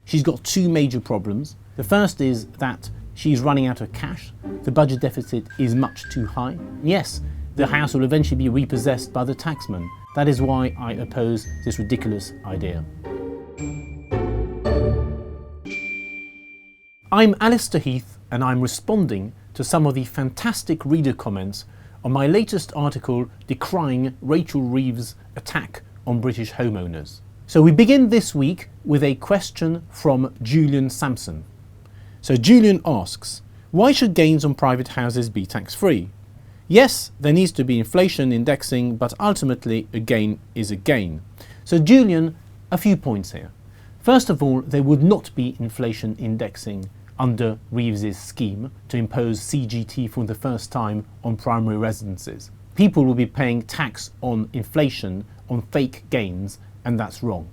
She's got two major problems. The first is that she's running out of cash. The budget deficit is much too high. Yes, the house will eventually be repossessed by the taxman. That is why I oppose this ridiculous idea. I'm Allister Heath, and I'm responding to some of the fantastic reader comments on my latest article decrying Rachel Reeves' attack on British homeowners. So we begin this week with a question from Julian Sampson. So Julian asks, why should gains on private houses be tax-free? Yes, there needs to be inflation indexing, but ultimately a gain is a gain. So Julian, a few points here. First of all, there would not be inflation indexing under Reeves's scheme to impose CGT for the first time on primary residences. People will be paying tax on inflation on fake gains, and that's wrong.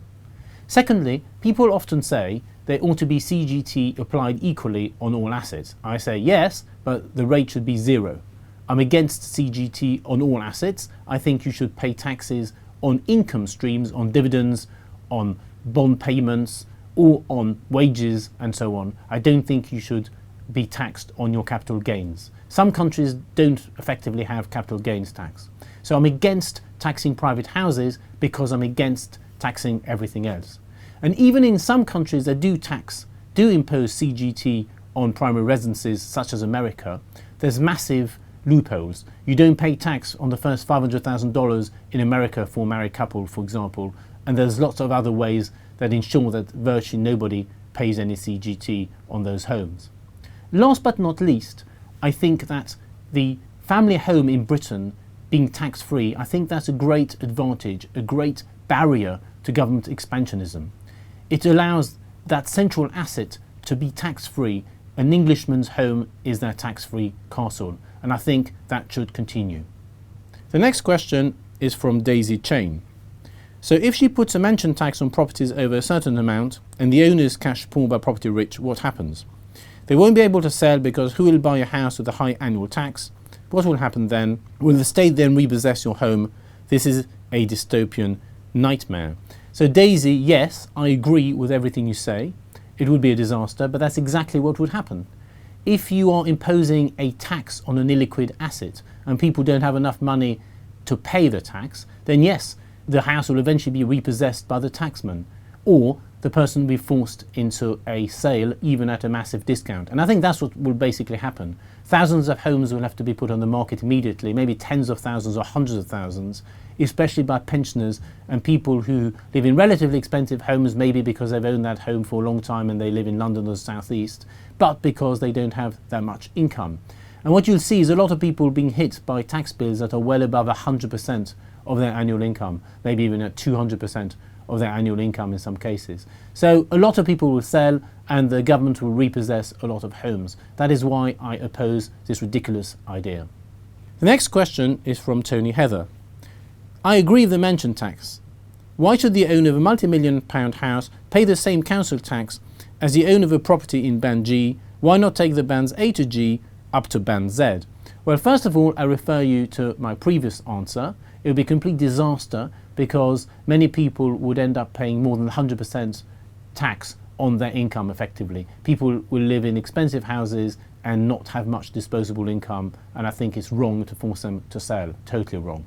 Secondly, people often say there ought to be CGT applied equally on all assets. I say yes, but the rate should be zero. I'm against CGT on all assets. I think you should pay taxes on income streams, on dividends, on bond payments, or on wages and so on. I don't think you should be taxed on your capital gains. Some countries don't effectively have capital gains tax. So I'm against taxing private houses because I'm against taxing everything else. And even in some countries that do impose CGT on primary residences, such as America, there's massive loopholes. You don't pay tax on the first $500,000 in America for a married couple, for example, and there's lots of other ways that ensure that virtually nobody pays any CGT on those homes. Last but not least, I think that the family home in Britain being tax-free, I think that's a great advantage, a great barrier to government expansionism. It allows that central asset to be tax-free. An Englishman's home is their tax-free castle, and I think that should continue. The next question is from Daisy Chain. So if she puts a mansion tax on properties over a certain amount and the owner is cash poor but property rich, what happens? They won't be able to sell because who will buy a house with a high annual tax? What will happen then? Will the state then repossess your home? This is a dystopian nightmare. So Daisy, yes, I agree with everything you say. It would be a disaster, but that's exactly what would happen. If you are imposing a tax on an illiquid asset and people don't have enough money to pay the tax, then yes, the house will eventually be repossessed by the taxman, or the person will be forced into a sale even at a massive discount. And I think that's what will basically happen. Thousands of homes will have to be put on the market immediately, maybe tens of thousands or hundreds of thousands, especially by pensioners and people who live in relatively expensive homes, maybe because they've owned that home for a long time and they live in London or the South East, but because they don't have that much income. And what you'll see is a lot of people being hit by tax bills that are well above 100% of their annual income, maybe even at 200% of their annual income in some cases. So a lot of people will sell and the government will repossess a lot of homes. That is why I oppose this ridiculous idea. The next question is from Tony Heather. I agree with the mansion tax. Why should the owner of a multi-million-pound house pay the same council tax as the owner of a property in Band G? Why not take the bands A to G up to Band Z? Well, first of all, I refer you to my previous answer. It would be a complete disaster because many people would end up paying more than 100% tax on their income effectively. People will live in expensive houses and not have much disposable income, and I think it's wrong to force them to sell. Totally wrong.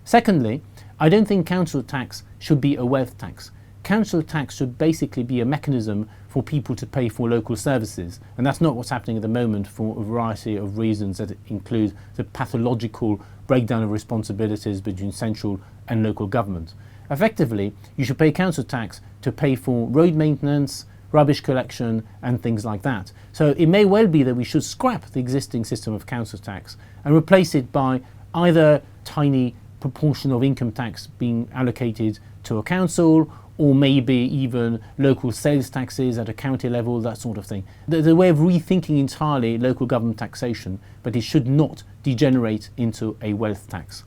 Secondly, I don't think council tax should be a wealth tax. Council tax should basically be a mechanism for people to pay for local services, and that's not what's happening at the moment for a variety of reasons that include the pathological breakdown of responsibilities between central and local government. Effectively, you should pay council tax to pay for road maintenance, rubbish collection and things like that. So it may well be that we should scrap the existing system of council tax and replace it by either tiny proportion of income tax being allocated to a council, or maybe even local sales taxes at a county level, that sort of thing. There's a way of rethinking entirely local government taxation, but it should not degenerate into a wealth tax.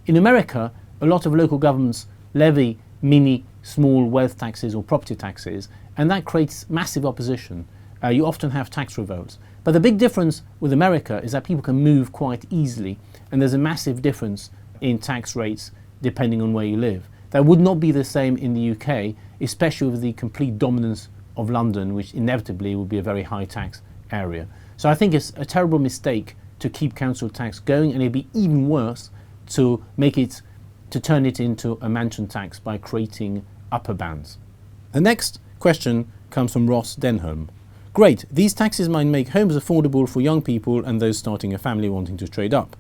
In America, a lot of local governments levy mini, small wealth taxes or property taxes, and that creates massive opposition. You often have tax revolts. But the big difference with America is that people can move quite easily, and there's a massive difference in tax rates depending on where you live. That would not be the same in the UK, especially with the complete dominance of London, which inevitably will be a very high tax area. So I think it's a terrible mistake to keep council tax going, and it'd be even worse to turn it into a mansion tax by creating upper bands. The next question comes from Ross Denholm. Great, these taxes might make homes affordable for young people and those starting a family wanting to trade up.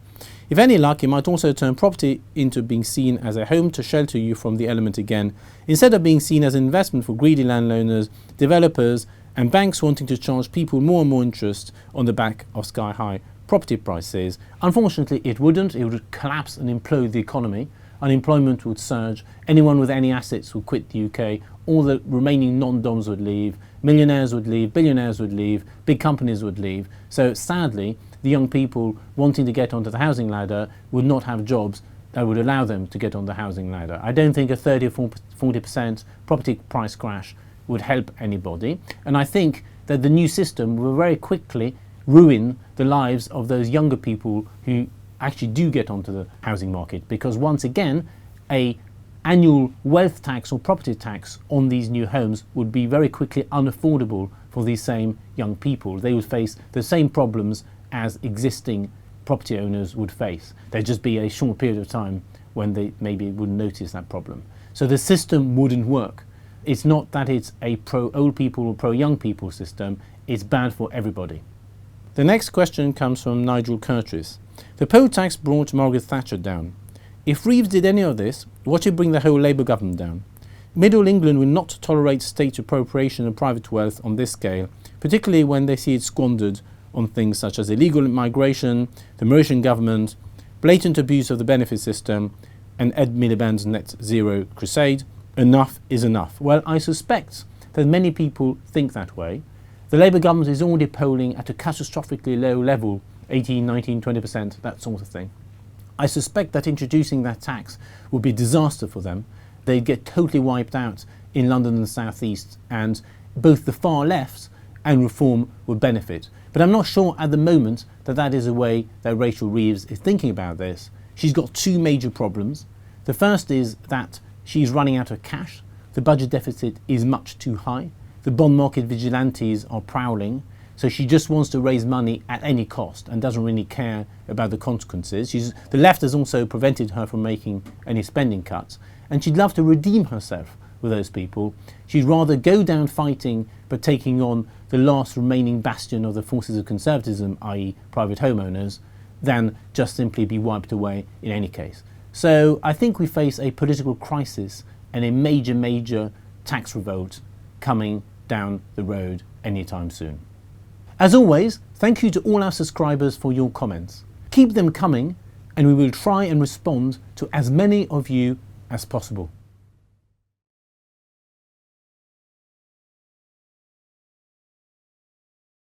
If any luck, it might also turn property into being seen as a home to shelter you from the element again, instead of being seen as an investment for greedy landowners, developers and banks wanting to charge people more and more interest on the back of sky-high property prices. Unfortunately, it wouldn't. It would collapse and implode the economy. Unemployment would surge. Anyone with any assets would quit the UK. All the remaining non-doms would leave. Millionaires would leave. Billionaires would leave. Big companies would leave. So sadly, the young people wanting to get onto the housing ladder would not have jobs that would allow them to get on the housing ladder. I don't think a 30 or 40% property price crash would help anybody. And I think that the new system will very quickly ruin the lives of those younger people who actually do get onto the housing market, because once again, a annual wealth tax or property tax on these new homes would be very quickly unaffordable for these same young people. They would face the same problems as existing property owners would face. There'd just be a short period of time when they maybe wouldn't notice that problem. So the system wouldn't work. It's not that it's a pro-old people or pro-young people system, it's bad for everybody. The next question comes from Nigel Curtis. The poll tax brought Margaret Thatcher down. If Reeves did any of this, what should bring the whole Labour government down? Middle England will not tolerate state appropriation of private wealth on this scale, particularly when they see it squandered on things such as illegal migration, the Mauritian government, blatant abuse of the benefit system, and Ed Miliband's net zero crusade. Enough is enough. Well, I suspect that many people think that way. The Labour government is already polling at a catastrophically low level, 18, 19, 20%, that sort of thing. I suspect that introducing that tax would be a disaster for them. They'd get totally wiped out in London and the South East, and both the far left and Reform would benefit. But I'm not sure at the moment that that is a way that Rachel Reeves is thinking about this. She's got two major problems. The first is that she's running out of cash. The budget deficit is much too high. The bond market vigilantes are prowling. So she just wants to raise money at any cost and doesn't really care about the consequences. The left has also prevented her from making any spending cuts, and she'd love to redeem herself with those people. She'd rather go down fighting but taking on the last remaining bastion of the forces of conservatism, i.e. private homeowners, than just simply be wiped away in any case. So I think we face a political crisis and a major tax revolt coming down the road anytime soon. As always, thank you to all our subscribers for your comments. Keep them coming, and we will try and respond to as many of you as possible.